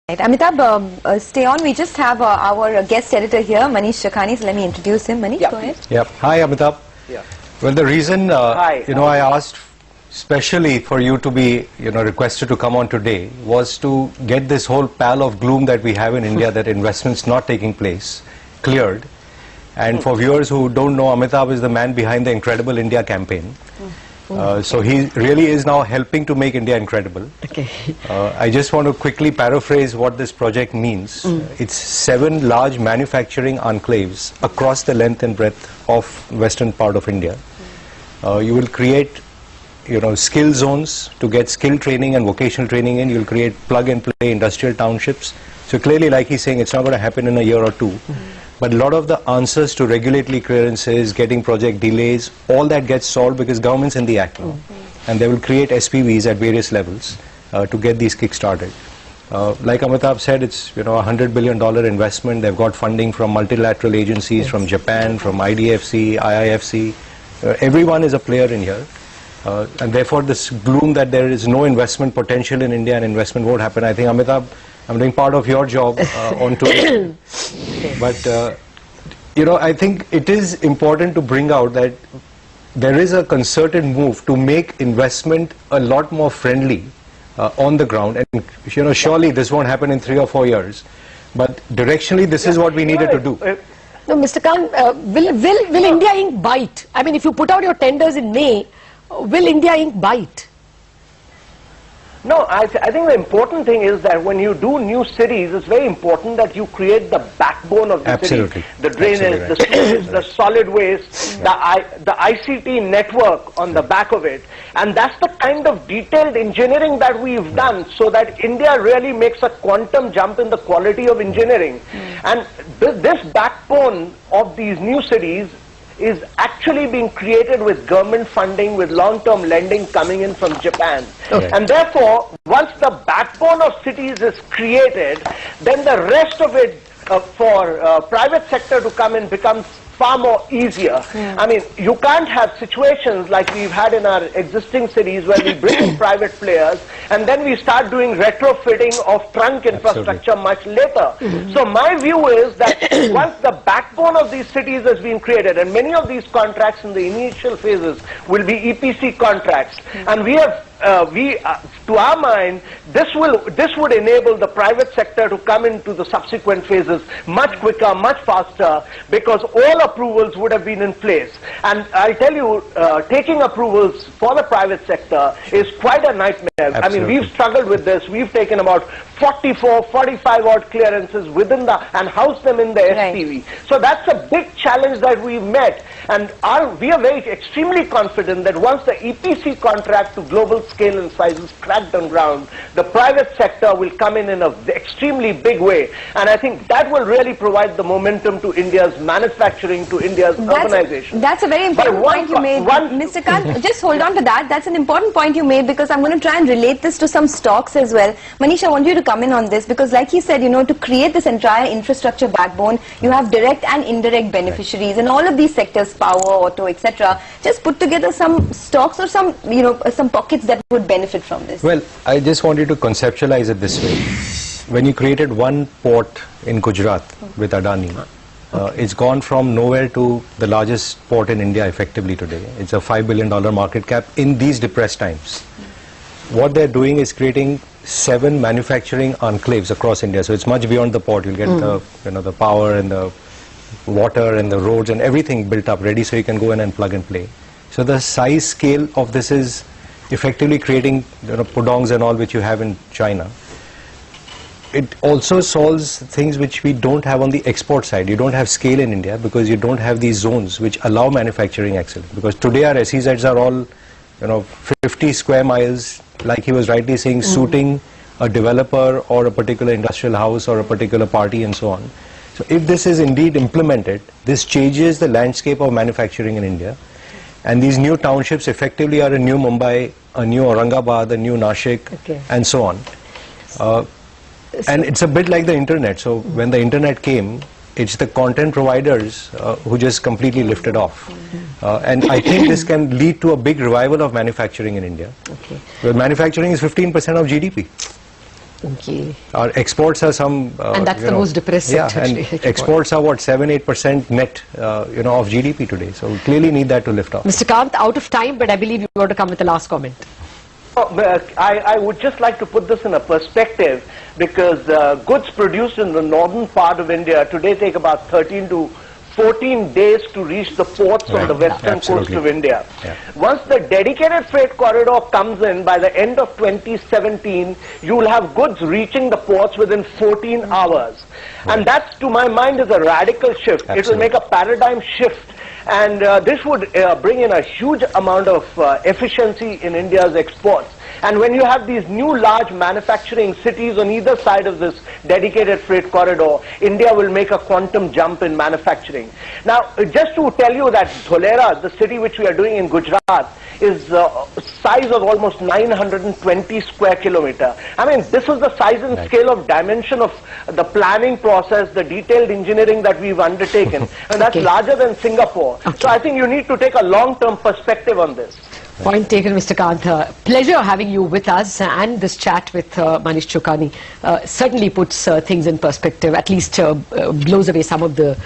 Right. Amitabh, stay on. We just have our guest editor here, Manish Shakhani. So let me introduce him. Manish, go ahead. Yep. Hi, Amitabh. Yeah. Well, the reason, Hi. I asked specially for you to be, requested to come on today was to get this whole pall of gloom that we have in India, that investments not taking place, cleared. And for viewers who don't know, Amitabh is the man behind the Incredible India campaign. So he really is now helping to make India incredible. Okay. I just want to quickly paraphrase what this project means. It's 7 large manufacturing enclaves across the length and breadth of western part of India. You will create, skill zones to get skill training and vocational training in. You'll create plug and play industrial townships. So clearly, like he's saying, it's not going to happen in a year or two. But a lot of the answers to regulatory clearances, getting project delays, all that gets solved because government's in the act now. And they will create SPVs at various levels to get these kick-started. Like Amitabh said, it's $100 billion investment. They've got funding from multilateral agencies, from Japan, from IDFC, IIFC. Everyone is a player in here. And therefore, this gloom that there is no investment potential in India and investment won't happen. I think, Amitabh, I'm doing part of your job on today. But, I think it is important to bring out that there is a concerted move to make investment a lot more friendly on the ground. And, surely this won't happen in 3 or 4 years. But directionally, this is what we needed to do. No, Mr. Kant, will India Inc. bite? I mean, if you put out your tenders in May, will India Inc. bite? No, I think the important thing is that when you do new cities, it's very important that you create the backbone of the city. The drainage, the sewage, the solid waste, the ICT network on the back of it. And that's the kind of detailed engineering that we've done so that India really makes a quantum jump in the quality of engineering. And this backbone of these new cities is actually being created with government funding, with long-term lending coming in from Japan. Okay. And therefore, once the backbone of cities is created, then the rest of it for private sector to come in becomes far more easier. I mean, you can't have situations like we've had in our existing cities where we bring in private players and then we start doing retrofitting of trunk infrastructure much later. So my view is that once the backbone of these cities has been created, and many of these contracts in the initial phases will be EPC contracts, and we have to our mind, this would enable the private sector to come into the subsequent phases much quicker, much faster, because all approvals would have been in place. And I tell you, taking approvals for the private sector is quite a nightmare. Absolutely. I mean, we've struggled with this. We've taken about 44, 45 odd clearances within and housed them in the SPV. So that's a big challenge that we've met. And we are extremely confident that once the EPC contract to global scale and size is cracked on ground, the private sector will come in an extremely big way. And I think that will really provide the momentum to India's manufacturing, to India's urbanization. That's a very important point you made. Mr. Kant, just hold on to that. That's an important point you made because I'm going to try and relate this to some stocks as well. Manish, I want you to come in on this because like he said, to create this entire infrastructure backbone, you have direct and indirect beneficiaries in all of these sectors, power, auto, etc. Just put together some stocks or some, some pockets that would benefit from this. Well, I just wanted to conceptualize it this way. When you created one port in Gujarat with Adani, it's gone from nowhere to the largest port in India effectively today. It's a $5 billion market cap in these depressed times. What they're doing is creating 7 manufacturing enclaves across India. So it's much beyond the port. You'll get the power and the water and the roads and everything built up ready so you can go in and plug and play. So the size scale of this is effectively creating pudongs and all which you have in China. It also solves things which we don't have on the export side. You don't have scale in India because you don't have these zones which allow manufacturing excellence. Because today our SEZs are all 50 square miles, like he was rightly saying, suiting a developer or a particular industrial house or a particular party and so on. So if this is indeed implemented, this changes the landscape of manufacturing in India. And these new townships effectively are a new Mumbai, a new Aurangabad, a new Nashik, and so on. And it's a bit like the internet. So when the internet came, it's the content providers who just completely lifted off. And I think this can lead to a big revival of manufacturing in India. Where manufacturing is 15% of GDP. Okay. Our exports are some... And that's you the know, most depressed yeah, sector, and actually. exports are what, 7-8% net, you know, of GDP today. So we clearly need that to lift off. Mr. Kant, out of time, but I believe you want to come with the last comment. I would just like to put this in a perspective, because goods produced in the northern part of India today take about 13 to 14 days to reach the ports on the western coast of India. Yeah. Once the dedicated freight corridor comes in, by the end of 2017, you will have goods reaching the ports within 14 hours. And that, to my mind, is a radical shift. Absolutely. It will make a paradigm shift. And this would bring in a huge amount of efficiency in India's exports. And when you have these new large manufacturing cities on either side of this dedicated freight corridor, India will make a quantum jump in manufacturing. Now, just to tell you that Dholera, the city which we are doing in Gujarat, is size of almost 920 square kilometer. I mean, this is the size and scale of dimension of the planning process, the detailed engineering that we've undertaken. And that's larger than Singapore. So I think you need to take a long-term perspective on this. Point taken, Mr. Kant. Pleasure having you with us, and this chat with Manish Chokani certainly puts things in perspective, at least blows away some of the